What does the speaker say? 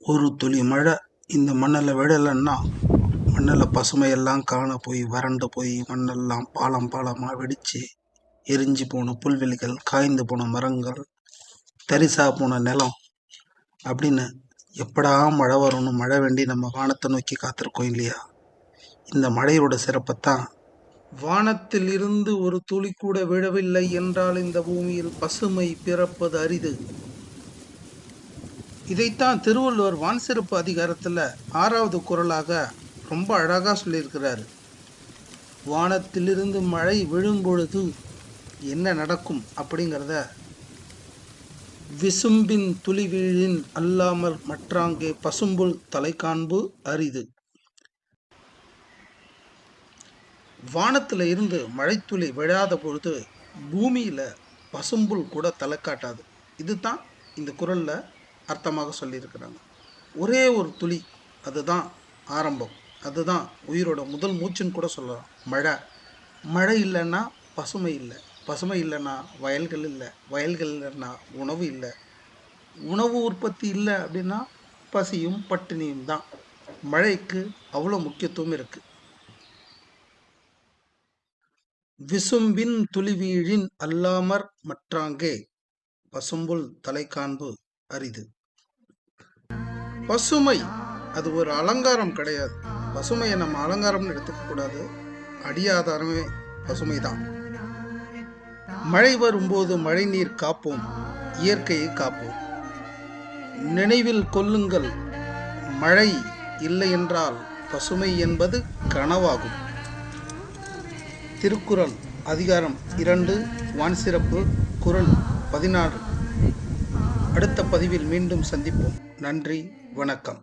ஒரு துளி மழை இந்த மண்ணில் விழலைன்னா மண்ணில் பசுமையெல்லாம் காண போய் வறண்டு போய் மண்ணெல்லாம் பாலம் பாலமாக வெடித்து எரிஞ்சு போன புல்வெளிகள், காய்ந்து போன மரங்கள், தரிசா போன நிலம் அப்படின்னு எப்படா மழை வரும்னு மழை வேண்டி நம்ம வானத்தை நோக்கி காத்திருக்கோம் இல்லையா? இந்த மழையோட சிறப்பைத்தான் வானத்தில் இருந்து ஒரு துளி கூட விழவில்லை என்றால் இந்த பூமியில் பசுமை பிறப்பது அரிது. இதைத்தான் திருவள்ளுவர் வான் சிறப்பு அதிகாரத்தில் 6வது குறளாக ரொம்ப அழகாக சொல்லியிருக்கிறாரு. வானத்திலிருந்து மழை விழும்பொழுது என்ன நடக்கும் அப்படிங்கிறத, விசும்பின் துளி வீழின் அல்லாமல் மற்றாங்கே பசும்புல் தலை காண்பு அரிது. வானத்தில் இருந்து மழைத்துளி விழாத பொழுது பூமியில் பசும்புல் கூட தலை காட்டாது. இதுதான் இந்த குறளில் அர்த்தமாக சொல்லியிருக்கிறாங்க. ஒரே ஒரு துளி, அதுதான் ஆரம்பம், அதுதான் உயிரோட முதல் மூச்சுன்னு கூட சொல்லலாம். மழை இல்லைன்னா பசுமை இல்லை, பசுமை இல்லைன்னா வயல்கள் இல்லை, வயல்கள் இல்லைன்னா உணவு இல்லை, உணவு உற்பத்தி இல்லை அப்படின்னா பசியும் பட்டினியும் தான். மழைக்கு அவ்வளோ முக்கியத்துவம் இருக்குது. விசும்பின் துளிவீழின் அல்லாமற் மற்றாங்கே பசும்புல் தலை காண்பு அரிது. பசுமை அது ஒரு அலங்காரம் கிடையாது. பசுமையை நம்ம அலங்காரம்னு எடுத்துக்க கூடாது. அடியாதாரமே பசுமை தான். மழை வரும்போது மழை நீர் காப்போம், இயற்கையை காப்போம். நினைவில் கொள்ளுங்கள், மழை இல்லை என்றால் பசுமை என்பது கனவாகும். திருக்குறள் அதிகாரம் 2 வான் சிறப்பு குறள் 16. அடுத்த பதிவில் மீண்டும் சந்திப்போம். நன்றி, வணக்கம்.